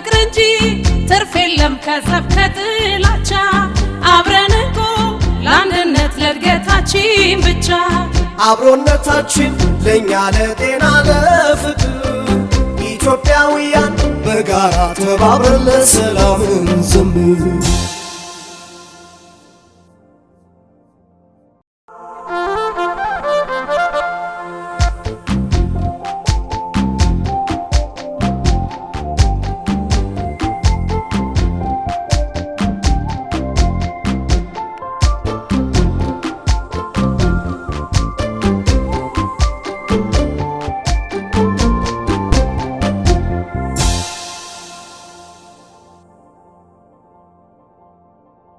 ፍቅር እንጂ ትርፍ የለም ከጸብ ከጥላቻ አብረን እኮ ለአንድነት ለእድገታችን ብቻ አብሮነታችን ለኛ ለጤና ለፍቅር ኢትዮጵያውያን በጋራ ተባብረን ለሰላም እንዘምር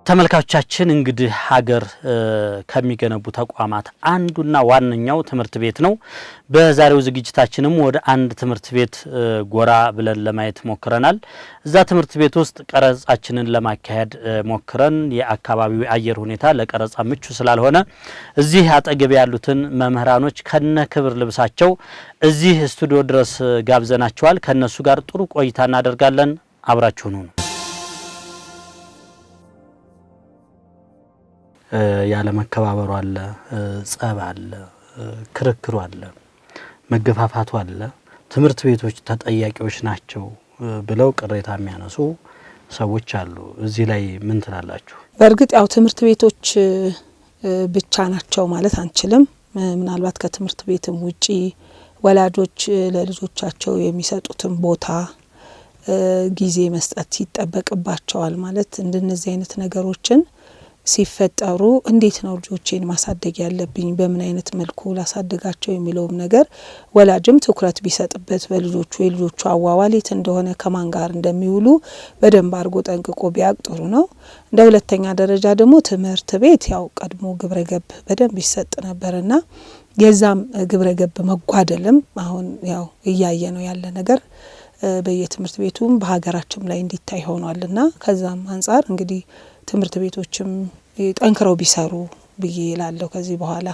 ተመልካቾቻችን እንግዲህ ሀገር ከሚገነቡ ተቋማት አንዱና ዋነኛው ትምህርት ቤት ነው። በዛሬው ዝግጅታችንም ወደ አንድ ትምህርት ቤት ጎራ ብለን ለማየት ሞክረናል። እዛ ትምህርት ቤት ውስጥ ቀረጻችንን ለማካሄድ ሞክረን የአካባቢው አየር ሁኔታ ለቀረጻ ምቹ ስላልሆነ እዚህ አጠገብ ያሉትን መምህራኖች ከነ ክብር ልብሳቸው እዚህ ስቱዲዮ ድረስ ጋብዘናቸዋል። ከነሱ ጋር ጥሩ ቆይታ እናደርጋለን። አብራችሁን ሁኑ። ያለ መከባበሩ አለ፣ ጸብ አለ፣ ክርክሩ አለ፣ መገፋፋቱ አለ። ትምህርት ቤቶች ተጠያቂዎች ናቸው ብለው ቅሬታ የሚያነሱ ሰዎች አሉ። እዚህ ላይ ምን ትላላችሁ? በእርግጥ ያው ትምህርት ቤቶች ብቻ ናቸው ማለት አንችልም። ምናልባት ከትምህርት ቤትም ውጪ ወላጆች ለልጆቻቸው የሚሰጡትን ቦታ ጊዜ መስጠት ይጠበቅባቸዋል። ማለት እንደነዚህ አይነት ነገሮችን ሲፈጠሩ እንዴት ነው ልጆቼን ማሳደግ ያለብኝ በምን አይነት መልኩ ላሳደጋቸው የሚለውም ነገር ወላጅም ትኩረት ቢሰጥበት በልጆቹ የልጆቹ አዋዋሌት እንደሆነ ከማን ጋር እንደሚውሉ በደንብ አርጎ ጠንቅቆ ቢያቅ ጥሩ ነው። እንደ ሁለተኛ ደረጃ ደግሞ ትምህርት ቤት ያው ቀድሞ ግብረገብ በደንብ ይሰጥ ነበርና የዛም ግብረገብ መጓደልም አሁን ያው እያየ ነው ያለ ነገር በየትምህርት ቤቱም በሀገራችን ላይ እንዲታይ ሆኗልና ከዛም አንፃር እንግዲህ ትምህርት ቤቶችም ጠንክረው ቢሰሩ ብዬ እላለሁ። ከዚህ በኋላ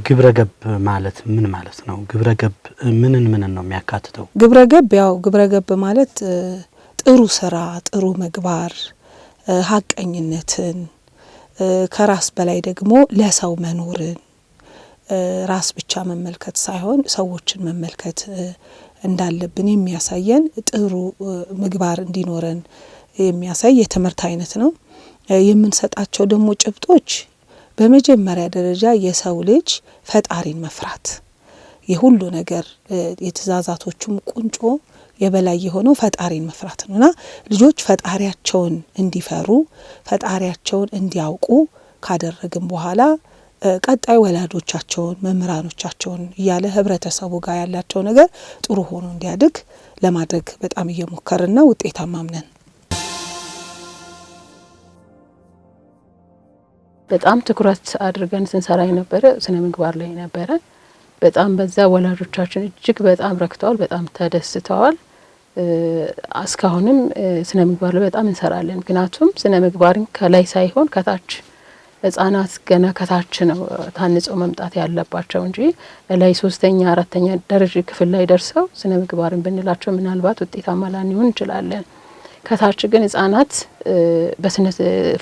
ግብረገብ ማለት ምን ማለት ነው? ግብረገብ ምንን ነው የሚያካትተው? ግብረገብ ያው ግብረገብ ማለት ጥሩ ስራ፣ ጥሩ ምግባር፣ ሀቀኝነትን ከራስ በላይ ደግሞ ለሰው መኖርን ራስ ብቻ መመልከት ሳይሆን ሰዎችን መመልከት እንዳለብን የሚያሳየን ጥሩ ምግባር እንዲኖረን የሚያሳይ የትምህርት አይነት ነው። የምንሰጣቸው ደግሞ ጭብጦች በመጀመሪያ ደረጃ የሰው ልጅ ፈጣሪን መፍራት የሁሉ ነገር የትእዛዛቶቹም ቁንጮ የበላይ የሆነው ፈጣሪን መፍራት ነውና ልጆች ፈጣሪያቸውን እንዲፈሩ ፈጣሪያቸውን እንዲያውቁ ካደረግን በኋላ ቀጣይ ወላጆቻቸውን መምህራኖቻቸውን እያለ ህብረተሰቡ ጋር ያላቸው ነገር ጥሩ ሆኖ እንዲያድግ ለማድረግ በጣም እየሞከርን ነው። ውጤታማም ነን። በጣም ትኩረት አድርገን ስንሰራ የነበረ ስነ ምግባር ላይ ነበረ። በጣም በዛ ወላጆቻችን እጅግ በጣም ረክተዋል፣ በጣም ተደስተዋል። እስካሁንም ስነ ምግባር ላይ በጣም እንሰራለን። ምክንያቱም ስነ ምግባርን ከላይ ሳይሆን ከታች ህጻናት ገና ከታች ነው ታንጸው መምጣት ያለባቸው እንጂ ላይ 3ኛ 4ኛ ደረጃ ክፍል ላይ ደርሰው ስነ ምግባርን ብንላቸው ምናልባት ውጤታማ ላንሆን እንችላለን። ከታች ግን ህጻናት በስነ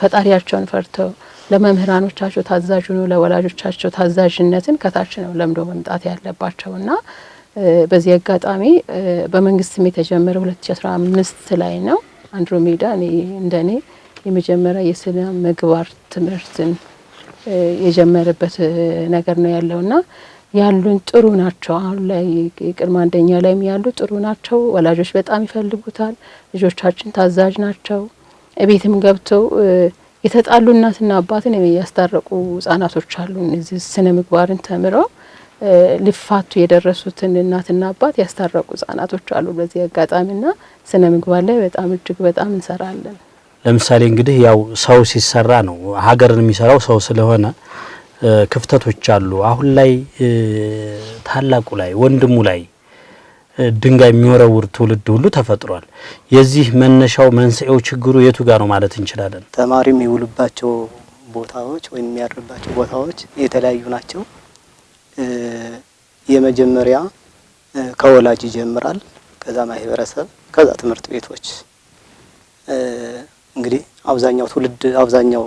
ፈጣሪያቸውን ፈርተው ለመምህራኖቻቸው ታዛዥ ነው ለወላጆቻቸው ታዛዥነትን ከታች ነው ለምዶ መምጣት ያለባቸውና በዚህ አጋጣሚ በመንግስትም የተጀመረው 2015 ላይ ነው አንድሮሜዳ እንደኔ የመጀመሪያ የስነ ምግባር ትምህርትን የጀመረበት ነገር ነው ያለውና ያሉን ጥሩ ናቸው። አሁን ላይ ቅድመ አንደኛ ላይም ያሉ ጥሩ ናቸው። ወላጆች በጣም ይፈልጉታል። ልጆቻችን ታዛዥ ናቸው። እቤትም ገብተው የተጣሉ እናትና አባትን የሚያስታርቁ ህጻናቶች አሉ። እዚህ ስነ ምግባርን ተምረው ሊፋቱ የደረሱትን እናትና አባት ያስታረቁ ህጻናቶች አሉ። በዚህ አጋጣሚና ስነ ምግባር ላይ በጣም እጅግ በጣም እንሰራለን። ለምሳሌ እንግዲህ ያው ሰው ሲሰራ ነው ሀገርን የሚሰራው ሰው ስለሆነ ክፍተቶች አሉ። አሁን ላይ ታላቁ ላይ ወንድሙ ላይ ድንጋይ የሚወረውር ትውልድ ሁሉ ተፈጥሯል። የዚህ መነሻው መንስኤው ችግሩ የቱ ጋር ነው ማለት እንችላለን? ተማሪ የሚውልባቸው ቦታዎች ወይም የሚያርባቸው ቦታዎች የተለያዩ ናቸው። የመጀመሪያ ከወላጅ ይጀምራል። ከዛ ማህበረሰብ ከዛ ትምህርት ቤቶች እንግዲህ አብዛኛው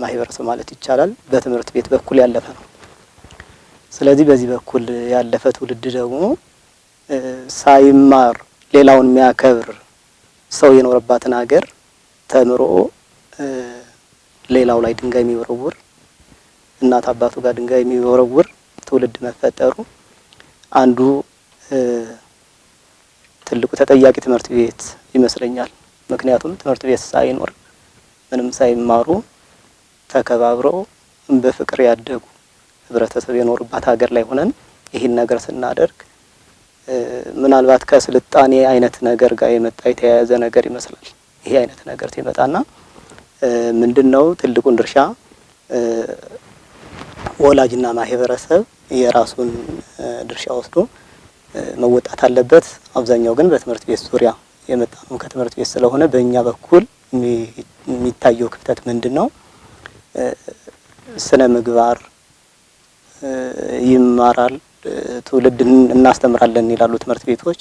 ማህበረሰብ ማለት ይቻላል በትምህርት ቤት በኩል ያለፈ ነው። ስለዚህ በዚህ በኩል ያለፈ ትውልድ ደግሞ ሳይማር ሌላውን የሚያከብር ሰው የኖረባትን ሀገር ተምሮ ሌላው ላይ ድንጋይ የሚወረውር እናት አባቱ ጋር ድንጋይ የሚወረውር ትውልድ መፈጠሩ አንዱ ትልቁ ተጠያቂ ትምህርት ቤት ይመስለኛል። ምክንያቱም ትምህርት ቤት ሳይኖር ምንም ሳይማሩ ተከባብረው በፍቅር ያደጉ ህብረተሰብ የኖሩባት ሀገር ላይ ሆነን ይህን ነገር ስናደርግ ምናልባት ከስልጣኔ አይነት ነገር ጋር የመጣ የተያያዘ ነገር ይመስላል። ይሄ አይነት ነገር ሲመጣና ምንድነው ትልቁን ድርሻ ወላጅና ማህበረሰብ የራሱን ድርሻ ወስዶ መወጣት አለበት። አብዛኛው ግን በትምህርት ቤት ዙሪያ የመጣ ነው። ከትምህርት ቤት ስለሆነ በእኛ በኩል የሚታየው ክፍተት ምንድነው? ስነ ምግባር ይማራል፣ ትውልድ እናስተምራለን ይላሉ ትምህርት ቤቶች።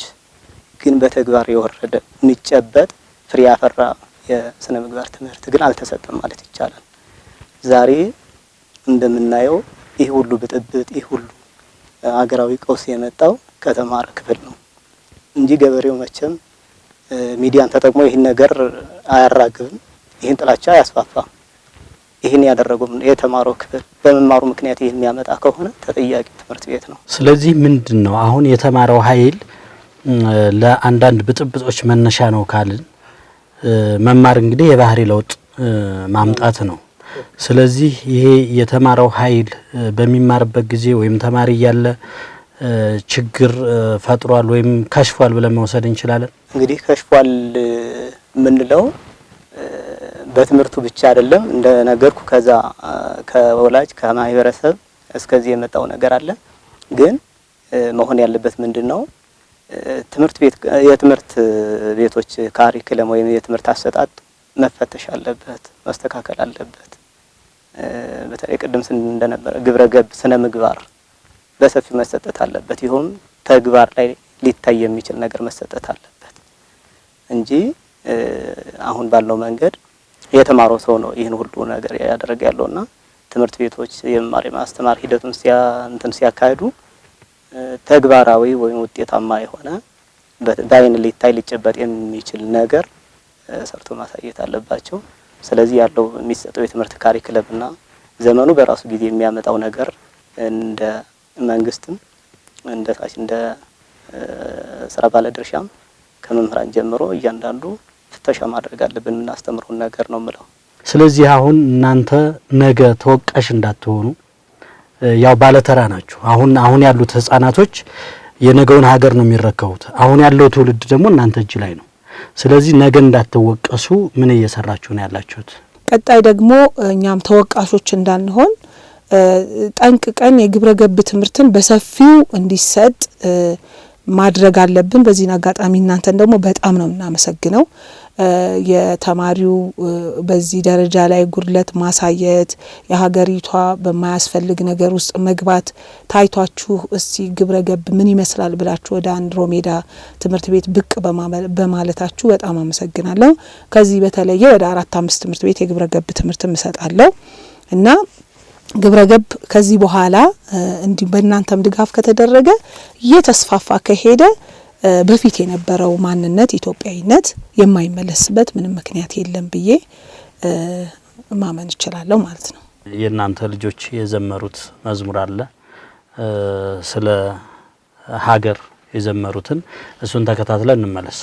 ግን በተግባር የወረደ የሚጨበጥ ፍሬ ያፈራ የስነ ምግባር ትምህርት ግን አልተሰጠም ማለት ይቻላል። ዛሬ እንደምናየው ይህ ሁሉ ብጥብጥ ይህ ሁሉ አገራዊ ቀውስ የመጣው ከተማረ ክፍል ነው እንጂ ገበሬው መቼም ሚዲያን ተጠቅሞ ይህን ነገር አያራግብም፣ ይህን ጥላቻ አያስፋፋም። ይህን ያደረገው የተማረው ክፍል በመማሩ ምክንያት ይህን የሚያመጣ ከሆነ ተጠያቂ ትምህርት ቤት ነው። ስለዚህ ምንድነው አሁን የተማረው ኃይል ለአንዳንድ ብጥብጦች መነሻ ነው ካልን መማር እንግዲህ የባህሪ ለውጥ ማምጣት ነው። ስለዚህ ይሄ የተማረው ኃይል በሚማርበት ጊዜ ወይም ተማሪ ያለ ችግር ፈጥሯል ወይም ከሽፏል ብለን መውሰድ እንችላለን። እንግዲህ ከሽፏል ምንለው በትምህርቱ ብቻ አይደለም እንደነገርኩ ከዛ ከወላጅ ከማህበረሰብ እስከዚህ የመጣው ነገር አለ። ግን መሆን ያለበት ምንድነው የትምህርት ቤቶች ካሪኩለም ወይም የትምህርት አሰጣጥ መፈተሽ አለበት፣ መስተካከል አለበት። በተለይ ቅድም እንደነበረ ግብረ ገብ ስነ ምግባር በሰፊው መሰጠት አለበት። ይሁን ተግባር ላይ ሊታይ የሚችል ነገር መሰጠት አለበት እንጂ አሁን ባለው መንገድ የተማረው ሰው ነው ይህን ሁሉ ነገር ያደረገ ያለውና ትምህርት ቤቶች የመማር ማስተማር ሂደቱን ሲያካሂዱ ተግባራዊ ወይም ውጤታማ የሆነ በአይን ሊታይ ሊጨበጥ የሚችል ነገር ሰርቶ ማሳየት አለባቸው። ስለዚህ ያለው የሚሰጠው የትምህርት ካሪኩለምና ዘመኑ በራሱ ጊዜ የሚያመጣው ነገር እንደ መንግስትም እንደ ስራ ባለድርሻም ከመምህራን ጀምሮ እያንዳንዱ ፍተሻ ማድረግ አለብን እናስተምረው ነገር ነው የምለው። ስለዚህ አሁን እናንተ ነገ ተወቃሽ እንዳትሆኑ ያው ባለተራ ናችሁ። አሁን ያሉት ህፃናቶች የነገውን ሀገር ነው የሚረከቡት። አሁን ያለው ትውልድ ደግሞ እናንተ እጅ ላይ ነው። ስለዚህ ነገ እንዳትወቀሱ ምን እየሰራችሁ ነው ያላችሁት? ቀጣይ ደግሞ እኛም ተወቃሾች እንዳንሆን ጠንቅቀን የግብረ ገብ ትምህርትን በሰፊው እንዲሰጥ ማድረግ አለብን። በዚህ አጋጣሚ እናንተን ደግሞ በጣም ነው እናመሰግነው። የተማሪው በዚህ ደረጃ ላይ ጉድለት ማሳየት የሀገሪቷ በማያስፈልግ ነገር ውስጥ መግባት ታይቷችሁ እስቲ ግብረ ገብ ምን ይመስላል ብላችሁ ወደ አንድሮሜዳ ትምህርት ቤት ብቅ በማለታችሁ በጣም አመሰግናለሁ። ከዚህ በተለየ ወደ 4-5 ትምህርት ቤት የግብረ ገብ ትምህርት እሰጣለሁ እና ግብረ ገብ ከዚህ በኋላ እንዲህ በእናንተም ድጋፍ ከተደረገ እየተስፋፋ ከሄደ በፊት የነበረው ማንነት ኢትዮጵያዊነት የማይመለስበት ምንም ምክንያት የለም ብዬ ማመን እችላለሁ ማለት ነው። የእናንተ ልጆች የዘመሩት መዝሙር አለ ስለ ሀገር የዘመሩትን እሱን ተከታትለን እንመለስ።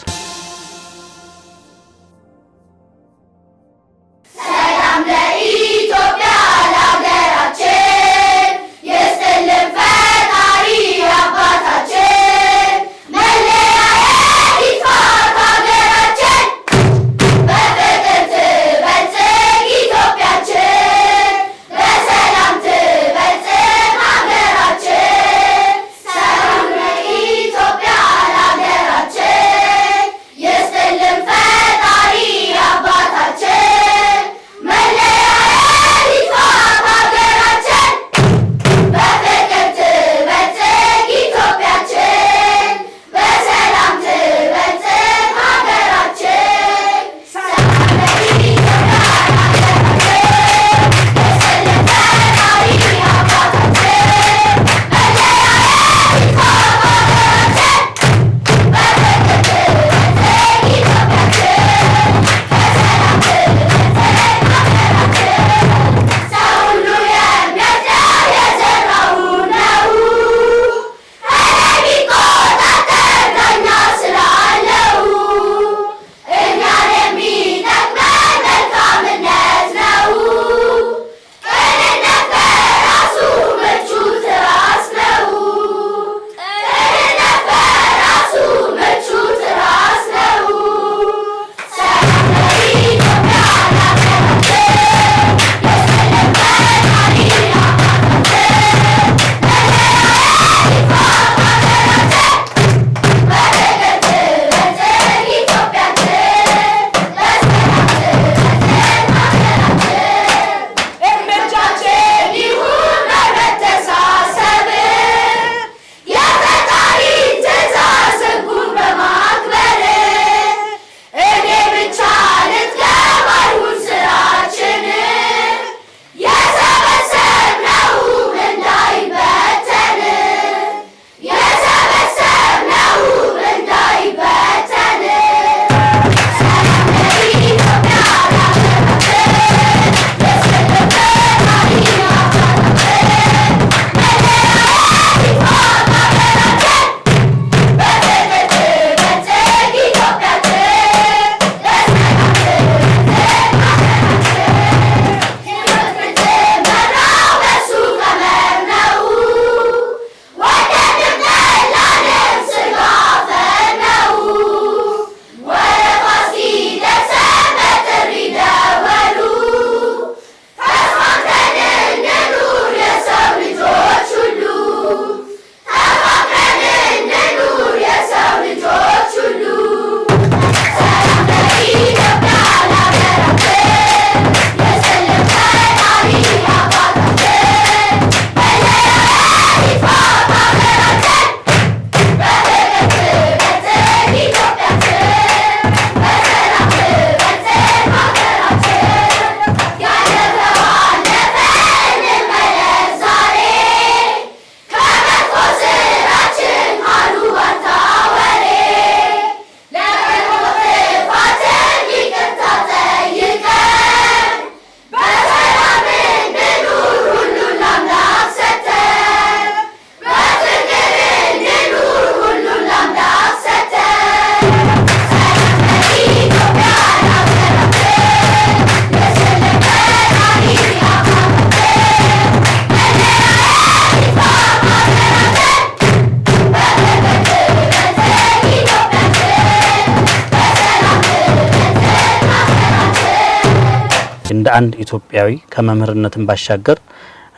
እንደ አንድ ኢትዮጵያዊ ከመምህርነትን ባሻገር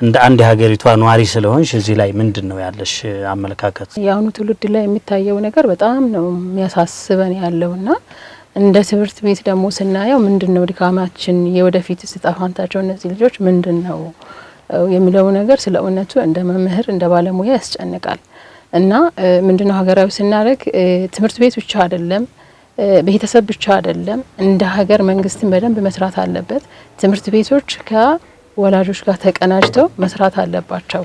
እንደ አንድ የሀገሪቷ ኗሪ ስለሆንሽ እዚህ ላይ ምንድነው ያለሽ አመለካከት? የአሁኑ ትውልድ ላይ የሚታየው ነገር በጣም ነው የሚያሳስበን ያለውና እንደ ትምህርት ቤት ደግሞ ስናየው ምንድነው ድካማችን የወደፊት ስጣፋንታቸው እነዚህ ልጆች ምንድነው የሚለው ነገር ስለ እውነቱ እንደ መምህር እንደ ባለሙያ ያስጨንቃል። እና ምንድነው ሀገራዊ ስናደርግ ትምህርት ቤት ብቻ አይደለም ቤተሰብ ብቻ አይደለም እንደ ሀገር መንግስትን በደንብ መስራት አለበት። ትምህርት ቤቶች ከወላጆች ጋር ተቀናጅተው መስራት አለባቸው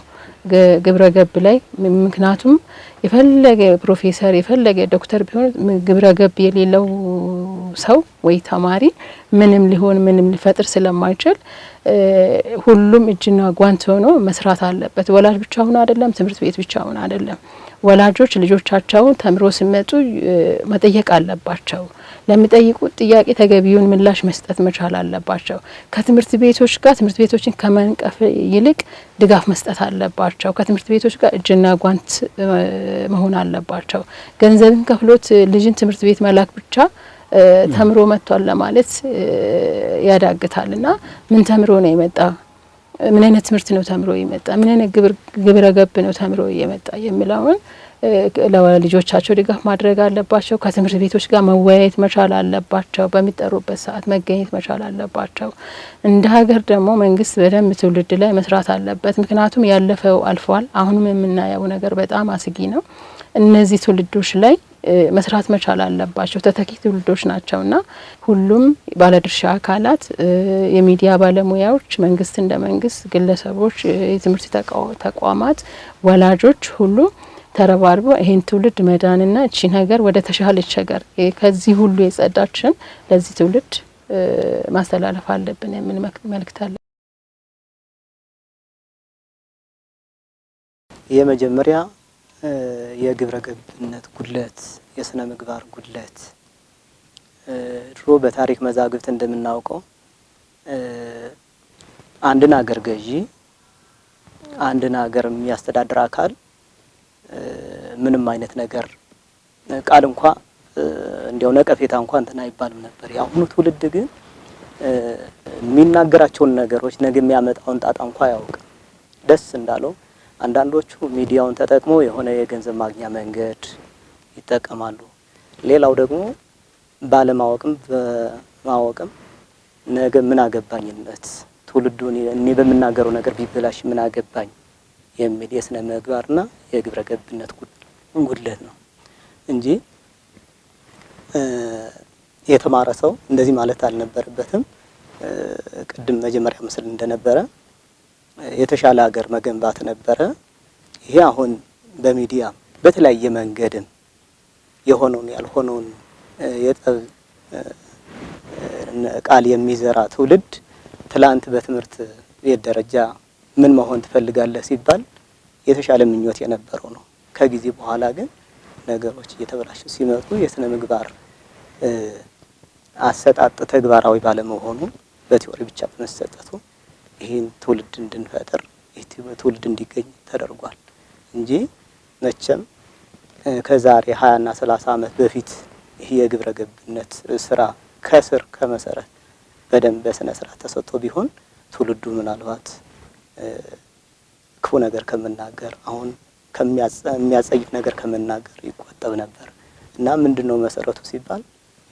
ግብረ ገብ ላይ። ምክንያቱም የፈለገ ፕሮፌሰር የፈለገ ዶክተር ቢሆን ግብረ ገብ የሌለው ሰው ወይ ተማሪ ምንም ሊሆን ምንም ሊፈጥር ስለማይችል ሁሉም እጅና ጓንት ሆኖ መስራት አለበት። ወላጅ ብቻውን አይደለም፣ ትምህርት ቤት ብቻውን አይደለም። ወላጆች ልጆቻቸውን ተምሮ ሲመጡ መጠየቅ አለባቸው። ለሚጠይቁት ጥያቄ ተገቢውን ምላሽ መስጠት መቻል አለባቸው። ከትምህርት ቤቶች ጋር ትምህርት ቤቶችን ከመንቀፍ ይልቅ ድጋፍ መስጠት አለባቸው። ከትምህርት ቤቶች ጋር እጅና ጓንት መሆን አለባቸው። ገንዘብን ከፍሎት ልጅን ትምህርት ቤት መላክ ብቻ ተምሮ መጥቷል ለማለት ያዳግታልና ምን ተምሮ ነው የመጣ? ምን አይነት ትምህርት ነው ተምሮ የመጣ? ምን አይነት ግብረ ገብ ነው ተምሮ የመጣ የሚለውን ለልጆቻቸው ድጋፍ ማድረግ አለባቸው። ከትምህርት ቤቶች ጋር መወያየት መቻል አለባቸው። በሚጠሩበት ሰዓት መገኘት መቻል አለባቸው። እንደ ሀገር ደግሞ መንግስት በደንብ ትውልድ ላይ መስራት አለበት። ምክንያቱም ያለፈው አልፏል። አሁንም የምናየው ነገር በጣም አስጊ ነው። እነዚህ ትውልዶች ላይ መስራት መቻል አለባቸው። ተተኪ ትውልዶች ናቸውና ሁሉም ባለድርሻ አካላት፣ የሚዲያ ባለሙያዎች፣ መንግስት እንደ መንግስት፣ ግለሰቦች፣ የትምህርት ተቋማት፣ ወላጆች ሁሉ ተረባርበው ይሄን ትውልድ መዳንና እቺ ነገር ወደ ተሻለች ሀገር ከዚህ ሁሉ የጸዳችን ለዚህ ትውልድ ማስተላለፍ አለብን የሚል መልእክት አለ። የመጀመሪያ የግብረ ገብነት ጉድለት፣ የስነ ምግባር ጉድለት። ድሮ በታሪክ መዛግብት እንደምናውቀው አንድን ሀገር ገዢ አንድን ሀገር የሚያስተዳድር አካል ምንም አይነት ነገር ቃል እንኳ እንዲያው ነቀፌታ እንኳን እንትን አይባልም ነበር። የአሁኑ ትውልድ ግን የሚናገራቸውን ነገሮች ነገ የሚያመጣውን ጣጣ እንኳ ያውቃል። ደስ እንዳለው አንዳንዶቹ ሚዲያውን ተጠቅሞ የሆነ የገንዘብ ማግኛ መንገድ ይጠቀማሉ። ሌላው ደግሞ ባለማወቅም በማወቅም ነገ ምን አገባኝነት ትውልዱን እኔ በመናገረው ነገር ቢበላሽ ምን አገባኝ የሚል የስነ ምግባርና የግብረ ገብነት ጉድለት ነው እንጂ የተማረ ሰው እንደዚህ ማለት አልነበረበትም። ቅድም መጀመሪያ ምስል እንደነበረ የተሻለ ሀገር መገንባት ነበረ። ይሄ አሁን በሚዲያ በተለያየ መንገድም የሆነውን ያልሆነውን የጠብ ቃል የሚዘራ ትውልድ ትላንት በትምህርት ቤት ደረጃ ምን መሆን ትፈልጋለህ ሲባል የተሻለ ምኞት የነበረው ነው። ከጊዜ በኋላ ግን ነገሮች እየተበላሹ ሲመጡ የስነ ምግባር አሰጣጥ ተግባራዊ ባለመሆኑ በቲዮሪ ብቻ በመሰጠቱ ይህን ትውልድ እንድንፈጥር ትውልድ እንዲገኝ ተደርጓል እንጂ መቼም ከዛሬ 20 እና 30 ዓመት በፊት ይህ የግብረ ገብነት ስራ ከስር ከመሰረት በደንብ በስነ ስርዓት ተሰጥቶ ቢሆን ትውልዱ ምናልባት ክፉ ነገር ከመናገር አሁን ከሚያጸይፍ ነገር ከመናገር ይቆጠብ ነበር እና ምንድነው መሰረቱ ሲባል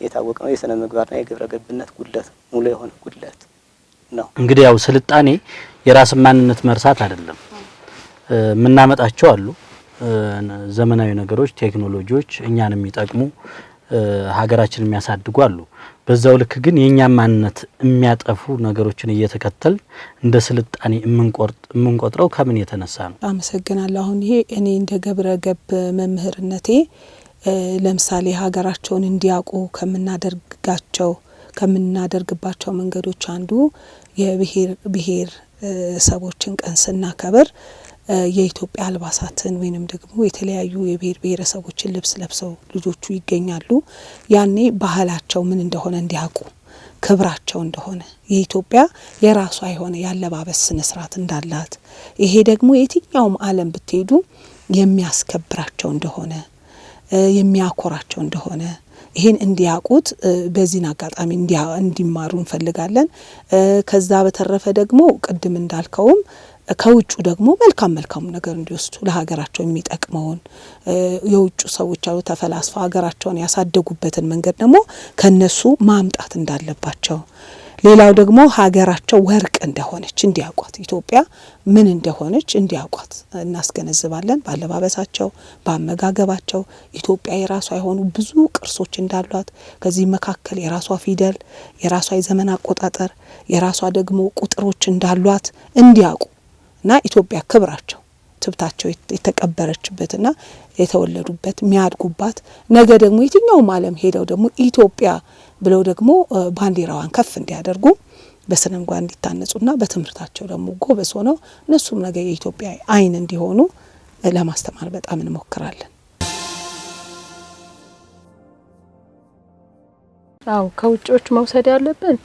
የታወቀ ነው የስነ ምግባርና የግብረ ገብነት ጉድለት ሙሉ የሆነ ጉድለት ነው። እንግዲህ ያው ስልጣኔ የራስ ማንነት መርሳት አይደለም። ምናመጣቸው አሉ ዘመናዊ ነገሮች፣ ቴክኖሎጂዎች እኛን የሚጠቅሙ ሀገራችንን የሚያሳድጉ አሉ። በዛው ልክ ግን የኛ ማንነት የሚያጠፉ ነገሮችን እየተከተል እንደ ስልጣኔ የምንቆጥረው ከምን የተነሳ ነው? አመሰግናለሁ። አሁን ይሄ እኔ እንደ ግብረ ገብ መምህርነቴ ለምሳሌ ሀገራቸውን እንዲያውቁ ከምናደርግባቸው መንገዶች አንዱ የብሔር ሰቦችን ቀን ስናከብር የኢትዮጵያ አልባሳትን ወይንም ደግሞ የተለያዩ የብሔር ብሔረሰቦችን ልብስ ለብሰው ልጆቹ ይገኛሉ። ያኔ ባህላቸው ምን እንደሆነ እንዲያውቁ፣ ክብራቸው እንደሆነ፣ የኢትዮጵያ የራሷ የሆነ ያለባበስ ስነ ስርዓት እንዳላት፣ ይሄ ደግሞ የትኛውም ዓለም ብትሄዱ የሚያስከብራቸው እንደሆነ፣ የሚያኮራቸው እንደሆነ፣ ይሄን እንዲያውቁት በዚህን አጋጣሚ እንዲማሩ እንፈልጋለን። ከዛ በተረፈ ደግሞ ቅድም እንዳልከውም ከውጩ ደግሞ መልካም ነገር እንዲወስዱ ለሀገራቸው የሚጠቅመውን የውጩ ሰዎች አሉ ተፈላስፋ ሀገራቸውን ያሳደጉበትን መንገድ ደግሞ ከነሱ ማምጣት እንዳለባቸው ሌላው ደግሞ ሀገራቸው ወርቅ እንደሆነች እንዲያውቋት ኢትዮጵያ ምን እንደሆነች እንዲያውቋት እናስገነዝባለን። ባለባበሳቸው በአመጋገባቸው ኢትዮጵያ የራሷ የሆኑ ብዙ ቅርሶች እንዳሏት ከዚህ መካከል የራሷ ፊደል የራሷ የዘመን አቆጣጠር የራሷ ደግሞ ቁጥሮች እንዳሏት እንዲያውቁ እና ኢትዮጵያ ክብራቸው ትብታቸው የተቀበረችበትና የተወለዱበት የሚያድጉባት ነገ ደግሞ የትኛውም ዓለም ሄደው ደግሞ ኢትዮጵያ ብለው ደግሞ ባንዲራዋን ከፍ እንዲያደርጉ በስነ ምግባር እንዲታነጹና በትምህርታቸው ደግሞ ጎበዝ ሆነው እነሱም ነገ የኢትዮጵያ አይን እንዲሆኑ ለማስተማር በጣም እንሞክራለን። አው ከውጭዎች መውሰድ ያለብን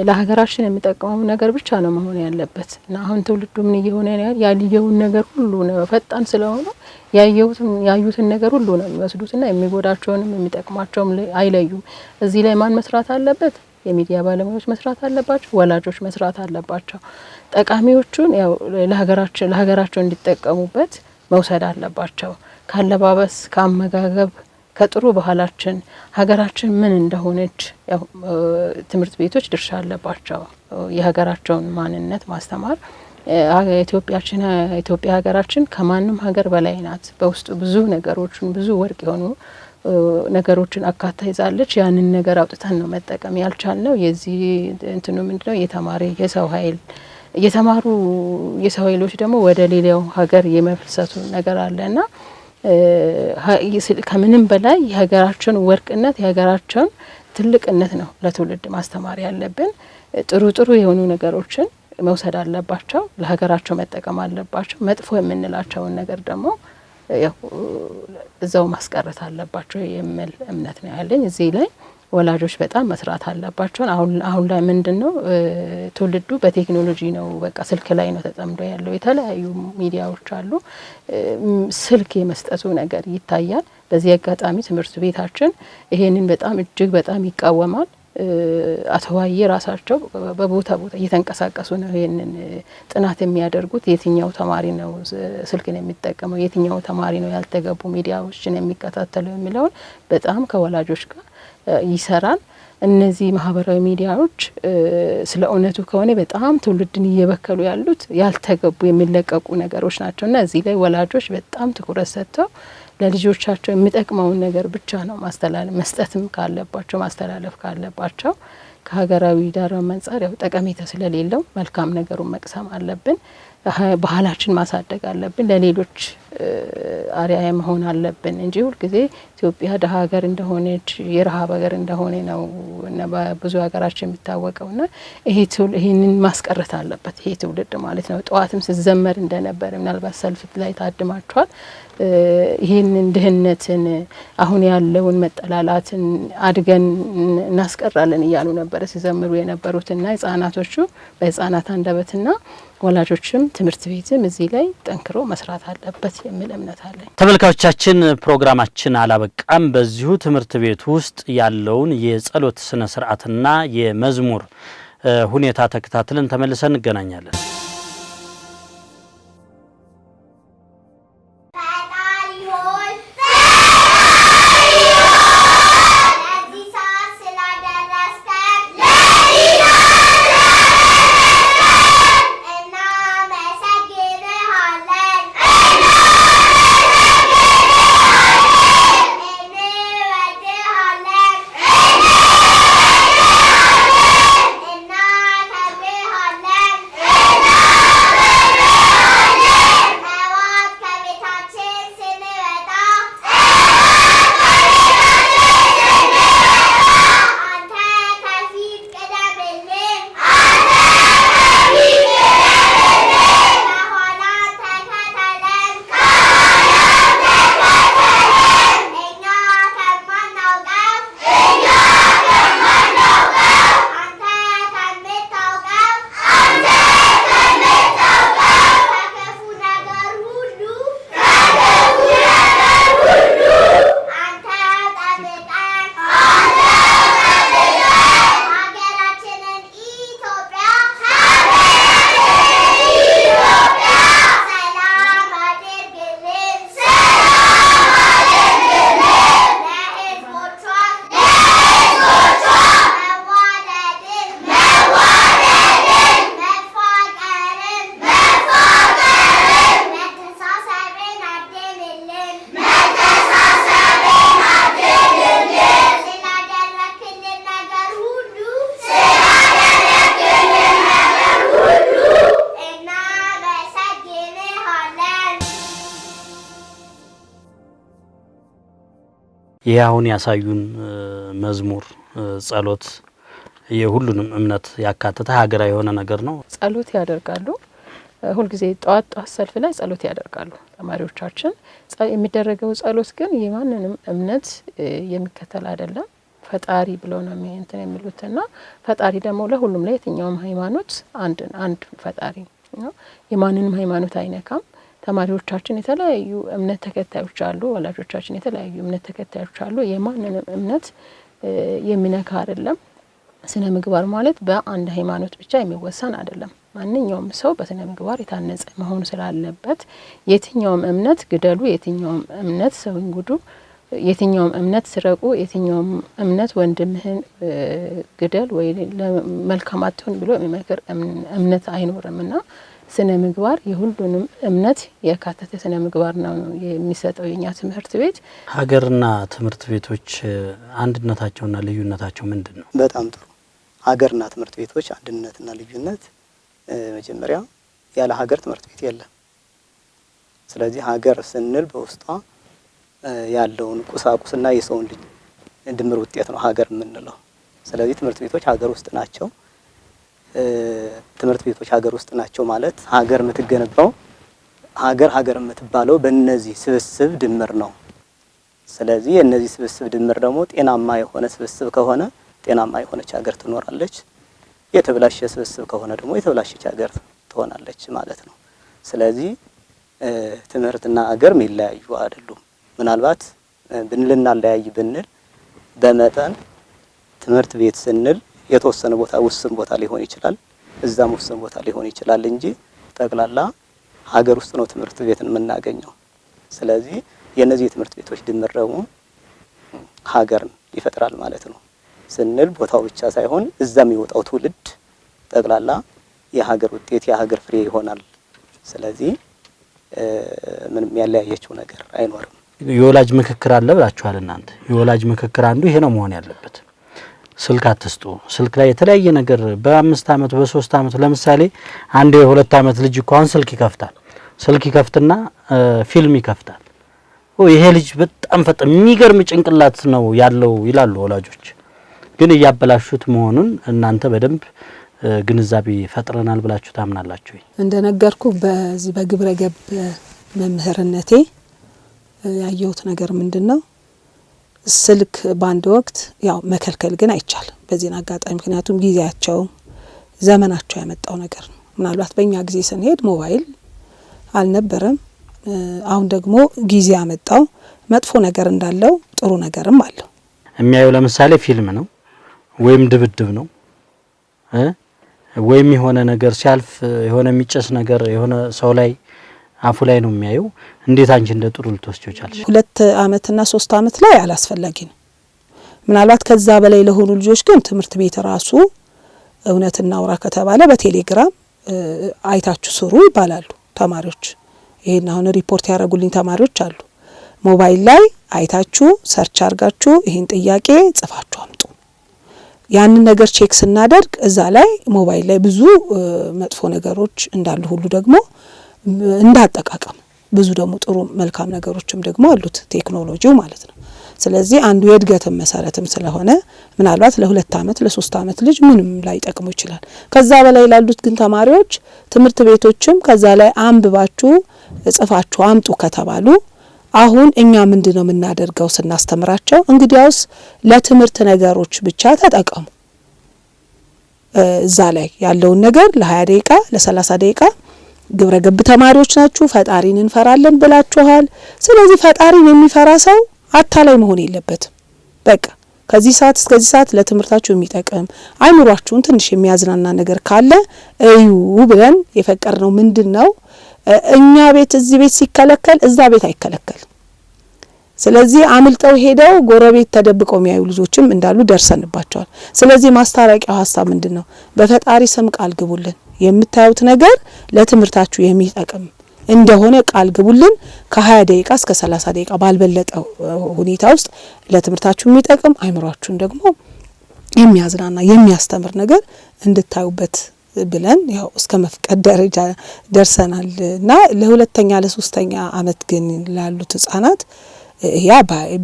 ለሀገራችን የሚጠቅመው ነገር ብቻ ነው መሆን ያለበት እና አሁን ትውልዱ ምን እየሆነ ያልየውን ነገር ሁሉ ነው ፈጣን ስለሆነ ያዩትን ነገር ሁሉ ነው የሚወስዱትና የሚጎዳቸውንም የሚጠቅማቸውም አይለዩም። እዚህ ላይ ማን መስራት አለበት? የሚዲያ ባለሙያዎች መስራት አለባቸው፣ ወላጆች መስራት አለባቸው። ጠቃሚዎቹን ያው ለሀገራቸው እንዲጠቀሙበት መውሰድ አለባቸው። ካለባበስ ከአመጋገብ ከጥሩ ባህላችን ሀገራችን ምን እንደሆነች ያው ትምህርት ቤቶች ድርሻ አለባቸው የሀገራቸውን ማንነት ማስተማር። ኢትዮጵያ ሀገራችን ከማንም ሀገር በላይ ናት። በውስጡ ብዙ ነገሮችን ብዙ ወርቅ የሆኑ ነገሮችን አካታ ይዛለች። ያንን ነገር አውጥተን ነው መጠቀም ያልቻልነው። የዚህ እንትኑ ምንድነው የተማሪ የሰው ኃይል የተማሩ የሰው ኃይሎች ደግሞ ወደ ሌላው ሀገር የመፍልሰቱ ነገር አለና ከምንም በላይ የሀገራችን ወርቅነት የሀገራችን ትልቅነት ነው ለትውልድ ማስተማር ያለብን። ጥሩ የሆኑ ነገሮችን መውሰድ አለባቸው፣ ለሀገራቸው መጠቀም አለባቸው። መጥፎ የምንላቸውን ነገር ደግሞ ያው እዛው ማስቀረት አለባቸው የሚል እምነት ነው ያለኝ። እዚህ ላይ ወላጆች በጣም መስራት አለባቸው። አሁን ላይ ምንድነው ትውልዱ በቴክኖሎጂ ነው በቃ ስልክ ላይ ነው ተጠምዶ ያለው። የተለያዩ ሚዲያዎች አሉ። ስልክ የመስጠቱ ነገር ይታያል። በዚህ አጋጣሚ ትምህርት ቤታችን ይሄንን በጣም እጅግ በጣም ይቃወማል። አተዋዬ ራሳቸው በቦታ እየተንቀሳቀሱ ነው ይሄንን ጥናት የሚያደርጉት። የትኛው ተማሪ ነው ስልክን የሚጠቀመው፣ የትኛው ተማሪ ነው ያልተገቡ ሚዲያዎችን የሚከታተለው የሚለውን በጣም ከወላጆች ጋር ይሰራል። እነዚህ ማህበራዊ ሚዲያዎች ስለ እውነቱ ከሆነ በጣም ትውልድን እየበከሉ ያሉት ያልተገቡ የሚለቀቁ ነገሮች ናቸውና እዚህ ላይ ወላጆች በጣም ትኩረት ሰጥተው ለልጆቻቸው የሚጠቅመውን ነገር ብቻ ነው መስጠትም ካለባቸው ማስተላለፍ ካለባቸው። ከሀገራዊ ዳራም አንጻር ያው ጠቀሜታ ስለሌለው መልካም ነገሩን መቅሰም አለብን። ባህላችን ማሳደግ አለብን። ለሌሎች አርአያ መሆን አለብን እንጂ ሁሉ ጊዜ ኢትዮጵያ ደሃ ሀገር እንደሆነች የረሃብ ሀገር እንደሆነ ነው እና በብዙ ሀገራችን የሚታወቀውና ይሄንን ማስቀረት አለበት ይሄ ትውልድ ማለት ነው። ጧትም ሲዘመር እንደነበር ምናልባት ሰልፍ ላይ ታድማቸዋል። ይሄንን ድህነትን አሁን ያለውን መጠላላትን አድገን እናስቀራለን እያሉ ነበር ሲዘምሩ የነበሩትና ህጻናቶቹ በህጻናት አንደበትና ወላጆችም ትምህርት ቤትም እዚህ ላይ ጠንክሮ መስራት አለበት የሚል እምነት አለኝ። ተመልካቾቻችን ፕሮግራማችን አላበቃም። በዚሁ ትምህርት ቤት ውስጥ ያለውን የጸሎት ስነ ስርዓትና የመዝሙር ሁኔታ ተከታትለን ተመልሰን እንገናኛለን። ይሄ አሁን ያሳዩን መዝሙር፣ ጸሎት የሁሉንም እምነት ያካተተ ሀገራዊ የሆነ ነገር ነው። ጸሎት ያደርጋሉ። ሁልጊዜ ጠዋት ሰልፍ ላይ ጸሎት ያደርጋሉ ተማሪዎቻችን። የሚደረገው ጸሎት ግን የማንንም እምነት የሚከተል አይደለም። ፈጣሪ ብለው ነው እንትን የሚሉትና ፈጣሪ ደግሞ ለሁሉም ለየትኛውም ሃይማኖት አንድ ፈጣሪ ነው። የማንንም ሃይማኖት አይነካም። ተማሪዎቻችን የተለያዩ እምነት ተከታዮች አሉ፣ ወላጆቻችን የተለያዩ እምነት ተከታዮች አሉ። የማንንም እምነት የሚነካ አይደለም። ስነ ምግባር ማለት በአንድ ሃይማኖት ብቻ የሚወሰን አይደለም። ማንኛውም ሰው በስነ ምግባር የታነጸ መሆን ስላለበት የትኛውም እምነት ግደሉ፣ የትኛውም እምነት ሰውን ጉዱ፣ የትኛውም እምነት ስረቁ፣ የትኛውም እምነት ወንድምህን ግደል ወይ ለመልካም አትሁን ብሎ የሚመክር እምነት አይኖርምና ስነ ምግባር የሁሉንም እምነት ያካተተ ስነ ምግባር ነው የሚሰጠው የኛ ትምህርት ቤት። ሀገርና ትምህርት ቤቶች አንድነታቸውና ልዩነታቸው ምንድነው? በጣም ጥሩ። ሀገርና ትምህርት ቤቶች አንድነትና ልዩነት መጀመሪያ ያለ ሀገር ትምህርት ቤት የለም። ስለዚህ ሀገር ስንል በውስጧ ያለውን ቁሳቁስና የሰውን ልጅ ድምር ውጤት ነው ሀገር የምንለው። ስለዚህ ትምህርት ቤቶች ሀገር ውስጥ ናቸው። ትምህርት ቤቶች ሀገር ውስጥ ናቸው ማለት ሀገር የምትገነባው ሀገር የምትባለው በእነዚህ ስብስብ ድምር ነው። ስለዚህ የእነዚህ ስብስብ ድምር ደግሞ ጤናማ የሆነ ስብስብ ከሆነ ጤናማ የሆነች ሀገር ትኖራለች። የተበላሸ ስብስብ ከሆነ ደግሞ የተበላሸች ሀገር ትሆናለች ማለት ነው። ስለዚህ ትምህርትና ሀገር የሚለያዩ አይደሉም። ምናልባት ልናለያይ ብንል በመጠን ትምህርት ቤት ስንል የተወሰነ ቦታ ውስን ቦታ ሊሆን ይችላል፣ እዛም ውስን ቦታ ሊሆን ይችላል እንጂ ጠቅላላ ሀገር ውስጥ ነው ትምህርት ቤትን የምናገኘው። ስለዚህ የነዚህ ትምህርት ቤቶች ድምር ደግሞ ሀገርን ይፈጥራል ማለት ነው ስንል ቦታው ብቻ ሳይሆን እዛም የሚወጣው ትውልድ ጠቅላላ የሀገር ውጤት የሀገር ፍሬ ይሆናል። ስለዚህ ምንም ያለያየችው ነገር አይኖርም። የወላጅ ምክክር አለ ብላችኋል እናንተ። የወላጅ ምክክር አንዱ ይሄ ነው መሆን ያለበት። ስልክ አትስጡ። ስልክ ላይ የተለያየ ነገር በ5 አመት በ3 አመት ለምሳሌ አንድ የ2 አመት ልጅ እንኳን ስልክ ይከፍታል። ስልክ ይከፍትና ፊልም ይከፍታል። ይሄ ልጅ በጣም ፈጣን የሚገርም ጭንቅላት ነው ያለው ይላሉ ወላጆች። ግን እያበላሹት መሆኑን እናንተ በደንብ ግንዛቤ ፈጥረናል ብላችሁ ታምናላችሁ? እንደነገርኩ በዚህ በግብረ ገብ መምህርነቴ ያየሁት ነገር ምንድነው? ስልክ ባንድ ወቅት ያው መከልከል ግን አይቻልም በዚህ አጋጣሚ። ምክንያቱም ጊዜያቸው ዘመናቸው ያመጣው ነገር ነው። ምናልባት በእኛ ጊዜ ስንሄድ ሞባይል አልነበረም። አሁን ደግሞ ጊዜ ያመጣው መጥፎ ነገር እንዳለው ጥሩ ነገርም አለው። የሚያዩ ለምሳሌ ፊልም ነው ወይም ድብድብ ነው ወይም የሆነ ነገር ሲያልፍ የሆነ የሚጨስ ነገር የሆነ ሰው ላይ አፉ ላይ ነው የሚያዩ። እንዴት አንቺ እንደ ጥሩ ልትወስጂው ቻልሽ? 2 አመትና 3 አመት ላይ አላስፈላጊ ነው። ምናልባት ከዛ በላይ ለሆኑ ልጆች ግን ትምህርት ቤት ራሱ እውነትና አውራ ከተባለ በቴሌግራም አይታችሁ ስሩ ይባላሉ ተማሪዎች። ይሄን አሁን ሪፖርት ያደረጉልኝ ተማሪዎች አሉ። ሞባይል ላይ አይታችሁ ሰርች አርጋችሁ ይሄን ጥያቄ ጽፋችሁ አምጡ። ያንን ነገር ቼክ ስናደርግ እዛ ላይ ሞባይል ላይ ብዙ መጥፎ ነገሮች እንዳሉ ሁሉ ደግሞ እንዳጠቃቀም ብዙ ደግሞ ጥሩ መልካም ነገሮችም ደግሞ አሉት ቴክኖሎጂው ማለት ነው። ስለዚህ አንዱ የእድገትም መሰረትም ስለሆነ ምናልባት ለ2 አመት ለ3 አመት ልጅ ምንም ላይ ጠቅሞ ይችላል። ከዛ በላይ ላሉት ግን ተማሪዎች ትምህርት ቤቶችም ከዛ ላይ አንብባችሁ ጽፋችሁ አምጡ ከተባሉ አሁን እኛ ምንድነው የምናደርገው ስናስተምራቸው? እንግዲያውስ ለትምህርት ነገሮች ብቻ ተጠቀሙ። እዛ ላይ ያለውን ነገር ለ20 ደቂቃ ለ30 ደቂቃ ግብረ ገብ ተማሪዎች ናችሁ፣ ፈጣሪን እንፈራለን ብላችኋል። ስለዚህ ፈጣሪን የሚፈራ ሰው አታላይ መሆን የለበትም። በቃ ከዚህ ሰዓት እስከዚህ ሰዓት ለትምህርታችሁ የሚጠቅም አይምሯችሁን ትንሽ የሚያዝናና ነገር ካለ እዩ ብለን የፈቀርነው ምንድነው? እኛ ቤት እዚህ ቤት ሲከለከል እዛ ቤት አይከለከልም። ስለዚህ አምልጠው ሄደው ጎረቤት ተደብቀው የሚያዩ ልጆችም እንዳሉ ደርሰንባቸዋል። ስለዚህ ማስታረቂያው ሀሳብ ምንድነው? በፈጣሪ ስም ቃል ግቡልን፣ የምታዩት ነገር ለትምህርታችሁ የሚጠቅም እንደሆነ ቃል ግቡልን። ከ20 ደቂቃ እስከ 30 ደቂቃ ባልበለጠ ሁኔታ ውስጥ ለትምህርታችሁ የሚጠቅም አይምሯችሁን ደግሞ የሚያዝናና የሚያስተምር ነገር እንድታዩበት ብለን ያው እስከ መፍቀድ ደረጃ ደርሰናል። እና ለ2ኛ ለ3ኛ አመት ግን ላሉት ህጻናት ያ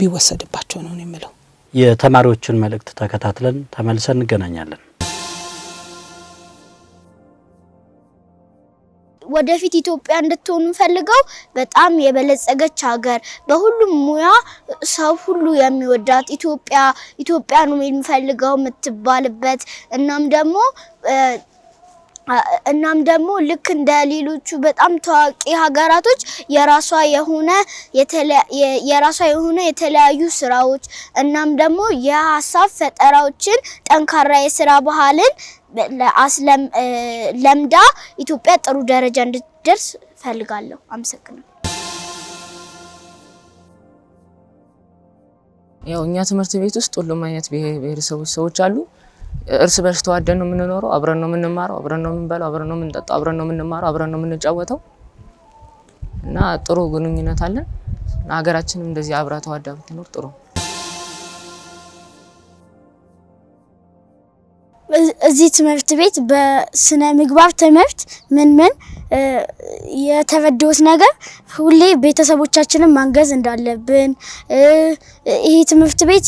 ቢወሰድባቸው ነው የሚለው። የተማሪዎችን መልእክት ተከታትለን ተመልሰን እንገናኛለን። ወደፊት ኢትዮጵያ እንድትሆን ፈልገው በጣም የበለጸገች ሀገር በሁሉም ሙያ ሰው ሁሉ የሚወዳት ኢትዮጵያ ነው የሚፈልገው የምትባልበት እናም ደግሞ ልክ እንደ ሌሎቹ በጣም ታዋቂ ሀገራቶች የራሷ የሆነ የተለያዩ ስራዎች እናም ደግሞ የሀሳብ ፈጠራዎችን ጠንካራ የስራ ባህልን ለምዳ ኢትዮጵያ ጥሩ ደረጃ እንድትደርስ ፈልጋለሁ። አመሰግናለሁ። ያው እኛ ትምህርት ቤት ውስጥ ሁሉም አይነት ብሔረሰቦች ሰዎች አሉ። እርስ በርስ ተዋደን ነው የምንኖረው። አብረን ነው የምንማረው፣ አብረን ነው የምንበላው፣ አብረን ነው የምንጠጣው፣ አብረን ነው የምንማረው፣ አብረን ነው የምንጫወተው እና ጥሩ ግንኙነት አለን። ሀገራችንም እንደዚህ አብራ ተዋዳ ብትኖር ጥሩ። እዚህ ትምህርት ቤት በስነ ምግባር ትምህርት ምን የተረዳሁት ነገር ሁሌ ቤተሰቦቻችንን ማንገዝ እንዳለብን፣ ይሄ ትምህርት ቤት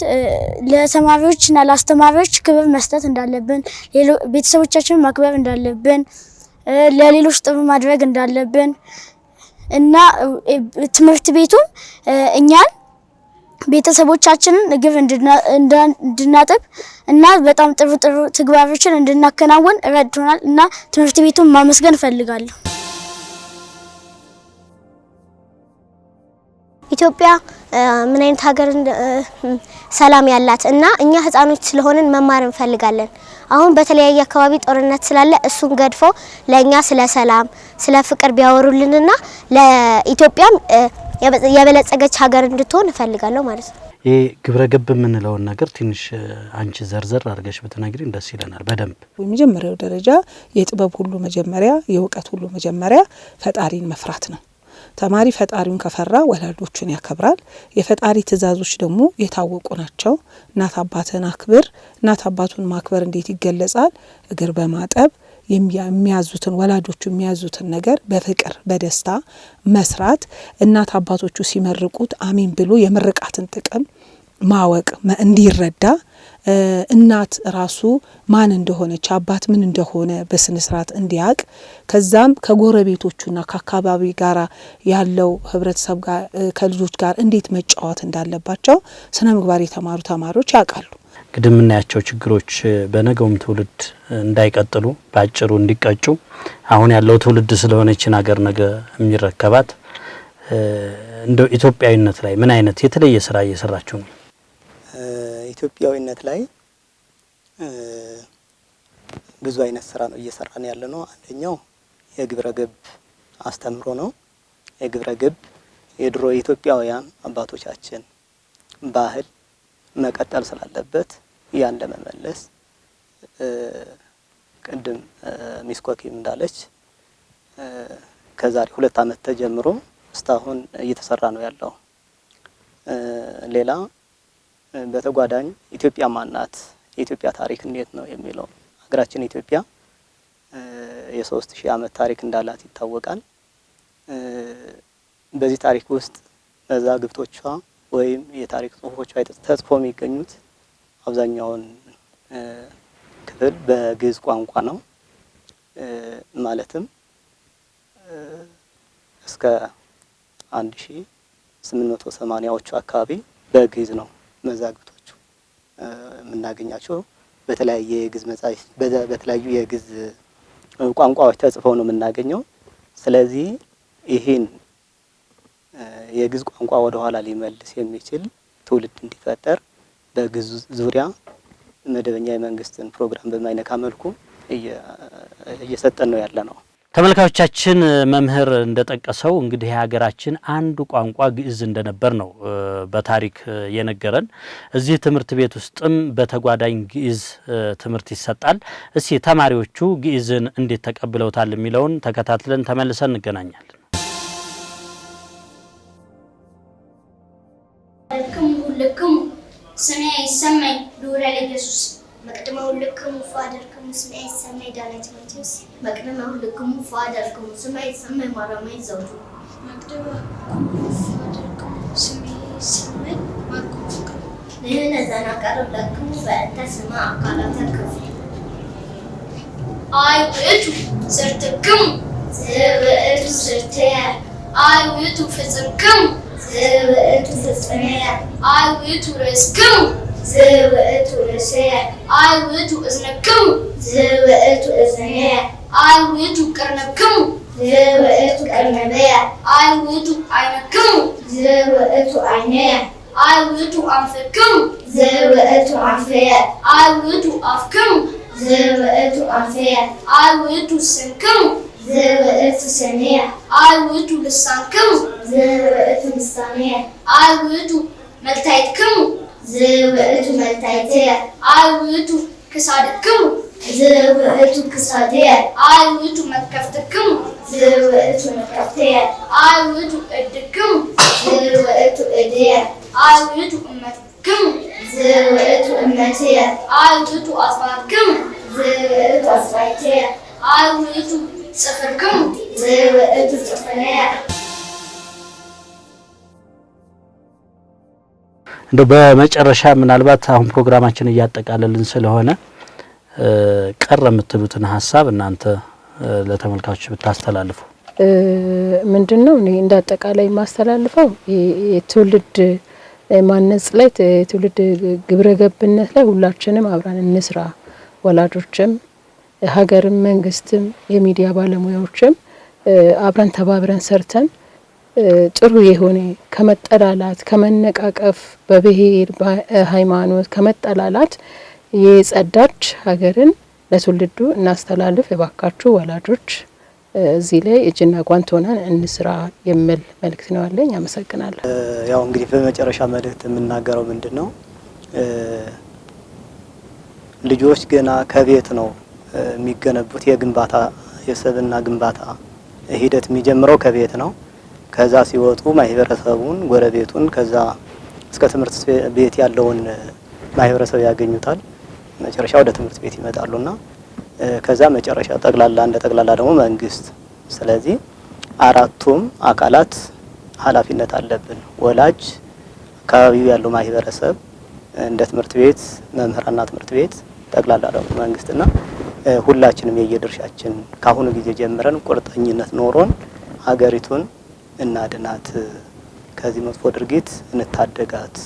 ለተማሪዎችና ለአስተማሪዎች ክብር መስጠት እንዳለብን፣ ቤተሰቦቻችንን ማክበር እንዳለብን፣ ለሌሎች ጥሩ ማድረግ እንዳለብን እና ትምህርት ቤቱም እኛን ቤተሰቦቻችንን እግር እንድናጥብ እና በጣም ጥሩ ተግባሮችን እንድናከናውን ረድቶናል እና ትምህርት ቤቱን ማመስገን ፈልጋለሁ። ኢትዮጵያ ምን አይነት ሀገር ሰላም ያላት እና እኛ ህፃኖች ስለሆነን መማር እንፈልጋለን። አሁን በተለያየ አካባቢ ጦርነት ስላለ እሱን ገድፎ ለኛ ስለ ሰላም ስለ ፍቅር ቢያወሩልንና ለኢትዮጵያም የበለጸገች ሀገር እንድትሆን እፈልጋለሁ ማለት ነው። ይሄ ግብረ ገብ የምንለውን ነገር ትንሽ አንቺ ዘርዘር አድርገሽ ብትነግሪን ደስ ይለናል። በደንብ የመጀመሪያው ደረጃ የጥበብ ሁሉ መጀመሪያ የእውቀት ሁሉ መጀመሪያ ፈጣሪን መፍራት ነው። ተማሪ ፈጣሪውን ከፈራ ወላጆቹን ያከብራል። የፈጣሪ ትእዛዞች ደግሞ የታወቁ ናቸው። እናት አባትን አክብር። እናት አባቱን ማክበር እንዴት ይገለጻል? እግር በማጠብ የሚያዙትን ወላጆቹ የሚያዙትን ነገር በፍቅር በደስታ መስራት፣ እናት አባቶቹ ሲመርቁት አሜን ብሎ የምርቃትን ጥቅም ማወቅ እንዲረዳ፣ እናት ራሱ ማን እንደሆነች አባት ምን እንደሆነ በስነ ስርዓት እንዲያቅ፣ ከዛም ከጎረቤቶቹና ከአካባቢ ጋር ያለው ህብረተሰብ ጋር ከልጆች ጋር እንዴት መጫወት እንዳለባቸው ስነ ምግባር የተማሩ ተማሪዎች ያውቃሉ። እንግዲህ የምናያቸው ችግሮች በነገውም ትውልድ እንዳይቀጥሉ ባጭሩ እንዲቀጩ አሁን ያለው ትውልድ ስለሆነችን ሀገር ነገ የሚረከባት እንደው ኢትዮጵያዊነት ላይ ምን አይነት የተለየ ስራ እየሰራችሁ ነው? ኢትዮጵያዊነት ላይ ብዙ አይነት ስራ ነው እየሰራን ያለ ነው። አንደኛው የግብረ ገብ አስተምሮ ነው። የግብረ ገብ የድሮ ኢትዮጵያውያን አባቶቻችን ባህል መቀጠል ስላለበት ያን ለመመለስ ቅድም ሚስኮኪም እንዳለች ከዛሬ 2 አመት ተጀምሮ እስካሁን እየተሰራ ነው ያለው። ሌላ በተጓዳኝ ኢትዮጵያ ማናት፣ የኢትዮጵያ ታሪክ እንዴት ነው የሚለው ሀገራችን ኢትዮጵያ የ3000 አመት ታሪክ እንዳላት ይታወቃል። በዚህ ታሪክ ውስጥ መዛግብቶቿ ወይም የታሪክ ጽሁፎቿ ተጽፎ የሚገኙት አብዛኛውን ክፍል በግዕዝ ቋንቋ ነው። ማለትም እስከ 1880ዎቹ አካባቢ በግዕዝ ነው መዛግብቶቹ የምናገኛቸው። በተለያየ የግዕዝ መጻሕፍት በተለያዩ የግዕዝ ቋንቋዎች ተጽፈው ነው የምናገኘው። ስለዚህ ይህን የግዕዝ ቋንቋ ወደ ኋላ ሊመልስ የሚችል ትውልድ እንዲፈጠር በግዕዝ ዙሪያ መደበኛ የመንግስትን ፕሮግራም በማይነካ መልኩ እየሰጠን ነው ያለ ነው። ተመልካቾቻችን መምህር እንደጠቀሰው እንግዲህ የሀገራችን አንዱ ቋንቋ ግዕዝ እንደነበር ነው በታሪክ የነገረን። እዚህ ትምህርት ቤት ውስጥም በተጓዳኝ ግዕዝ ትምህርት ይሰጣል። እስቲ ተማሪዎቹ ግዕዝን እንዴት ተቀብለውታል የሚለውን ተከታትለን ተመልሰን እንገናኛለን። ሁልክሙ ስሜ ይሰማይ ዱረ ለኢየሱስ መቅደመ ሁልክሙ ፋደርክሙ ስሜ ይሰማይ ዳዊት ማቴዎስ መቅደመ ሁልክሙ ፋደርክሙ ስሜ ይሰማይ ማርያም ዘውዱ መቅደመ ሁልክሙ ፋደርክሙ ስሜ ይሰማይ ማቆቅ ለነዛና ቀርብ ለክሙ በእንተ ስማ አካላተ ክፍል አይ ውእቱ ስርትክሙ ዘውእቱ ስርትየ አይ ውእቱ ፍጽምክሙ ዘውእቱ ፍጽምየ አይ ውእቱ ርእስክሙ ዘውእቱ ርእስየ አይ ውእቱ እዝንክሙ ዘውእቱ እዝንየ አይ ውእቱ ቅርንብክሙ ዘውእቱ ቅርንብየ አይ ውእቱ ዓይንክሙ ዘውእቱ ዓይነየ አይ ውእቱ አንፍክሙ ዘውእቱ አንፍየ አይ ውእቱ አፍክሙ ዘውእቱ አንፍየ አይ ውእቱ ስንክሙ ዘውእቱ ስንየ አይ ውእቱ ልሳንክሙ ዘውእቱ ልሳንየ አይ ውእቱ መልታይትክሙ ዘውእቱ መልታይትየ አይ ውእቱ ክሳድክሙ ዘውእቱ ክሳድየ አይ ውእቱ መትከፍትክሙ ዘውእቱ መትከፍትየ አይ ውእቱ እድክሙ ዘውእቱ እድየ አይ ውእቱ እመትክሙ ዘውእቱ እመትየ አይ ውእቱ አጽባትክሙ ዘውእቱ አጽባይትየ አይ ውእቱ ጽፍርክሙ ዘውእቱ ጽፍርየ። እንደው በመጨረሻ ምናልባት አሁን ፕሮግራማችን እያጠቃለልን ስለሆነ ቀረ የምትሉትን ሀሳብ እናንተ ለተመልካቾች ብታስተላልፉ። ምንድነው እኔ እንደ አጠቃላይ ማስተላልፈው የትውልድ ማነጽ ላይ የትውልድ ግብረ ገብነት ላይ ሁላችንም አብረን እንስራ። ወላጆችም፣ ሀገርም፣ መንግስትም፣ የሚዲያ ባለሙያዎችም አብረን ተባብረን ሰርተን ጥሩ የሆነ ከመጠላላት ከመነቃቀፍ በብሔር በሃይማኖት ከመጠላላት የጸዳች ሀገርን ለትውልዱ እናስተላልፍ። እባካችሁ ወላጆች እዚህ ላይ እጅና ጓንት ሆነን እንስራ የሚል መልእክት ነው ያለኝ። አመሰግናለሁ። ያው እንግዲህ በመጨረሻ መልእክት የምናገረው ምንድነው ልጆች ገና ከቤት ነው የሚገነቡት። የግንባታ የሰብና ግንባታ ሂደት የሚጀምረው ከቤት ነው። ከዛ ሲወጡ ማህበረሰቡን፣ ጎረቤቱን ከዛ እስከ ትምህርት ቤት ያለውን ማህበረሰብ ያገኙታል። መጨረሻ ወደ ትምህርት ቤት ይመጣሉና ከዛ መጨረሻ ጠቅላላ እንደ ጠቅላላ ደግሞ መንግስት። ስለዚህ አራቱም አካላት ኃላፊነት አለብን። ወላጅ፣ አካባቢው ያለው ማህበረሰብ፣ እንደ ትምህርት ቤት መምህራንና ትምህርት ቤት፣ ጠቅላላ ደግሞ መንግስትና ሁላችንም የየድርሻችን ካሁኑ ጊዜ ጀምረን ቁርጠኝነት ኖሮን ሀገሪቱን እናድናት፣ ከዚህ መጥፎ ድርጊት እንታደጋት።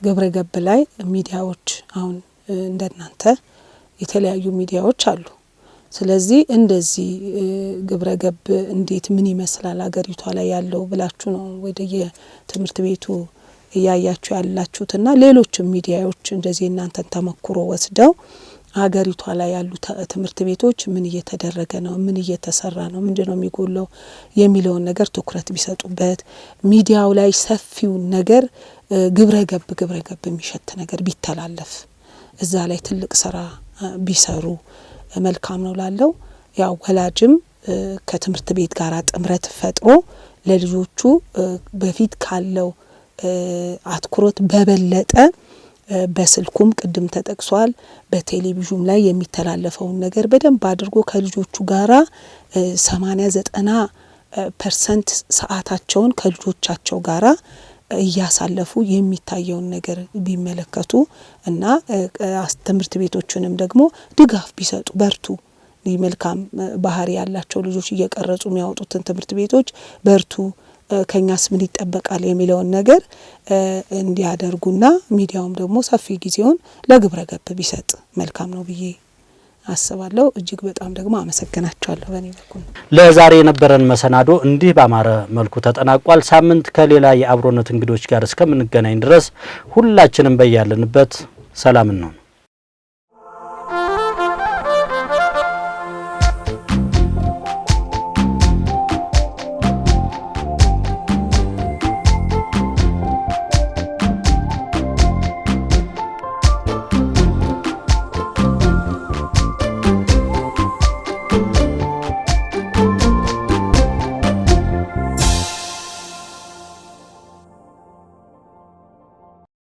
ግብረ ገብ ላይ ሚዲያዎች አሁን እንደናንተ የተለያዩ ሚዲያዎች አሉ። ስለዚህ እንደዚህ ግብረ ገብ እንዴት ምን ይመስላል ሀገሪቷ ላይ ያለው ብላችሁ ነው ወደ የትምህርት ቤቱ እያያችሁ ያላችሁትና ሌሎችም ሚዲያዎች እንደዚህ እናንተን ተመክሮ ወስደው ሀገሪቷ ላይ ያሉ ትምህርት ቤቶች ምን እየተደረገ ነው፣ ምን እየተሰራ ነው፣ ምንድነው የሚጎለው የሚለውን ነገር ትኩረት ቢሰጡበት፣ ሚዲያው ላይ ሰፊው ነገር ግብረ ገብ የሚሸት ነገር ቢተላለፍ እዛ ላይ ትልቅ ስራ ቢሰሩ መልካም ነው ላለው። ያው ወላጅም ከትምህርት ቤት ጋር ጥምረት ፈጥሮ ለልጆቹ በፊት ካለው አትኩሮት በበለጠ በስልኩም ቅድም ተጠቅሷል፣ በቴሌቪዥን ላይ የሚተላለፈውን ነገር በደንብ አድርጎ ከልጆቹ ጋራ 80-90% ሰዓታቸውን ከልጆቻቸው ጋራ እያሳለፉ የሚታየውን ነገር ቢመለከቱ እና ትምህርት ቤቶችንም ደግሞ ድጋፍ ቢሰጡ በርቱ። መልካም ባህሪ ያላቸው ልጆች እየቀረጹ የሚያወጡትን ትምህርት ቤቶች በርቱ፣ ከኛስ ምን ይጠበቃል የሚለውን ነገር እንዲያደርጉና ሚዲያውም ደግሞ ሰፊ ጊዜውን ለግብረ ገብ ቢሰጥ መልካም ነው ብዬ አስባለሁ። እጅግ በጣም ደግሞ አመሰግናችኋለሁ። በእኔ በኩል ለዛሬ የነበረን መሰናዶ እንዲህ ባማረ መልኩ ተጠናቋል። ሳምንት ከሌላ የአብሮነት እንግዶች ጋር እስከምንገናኝ ድረስ ሁላችንም በያለንበት ሰላም ነው።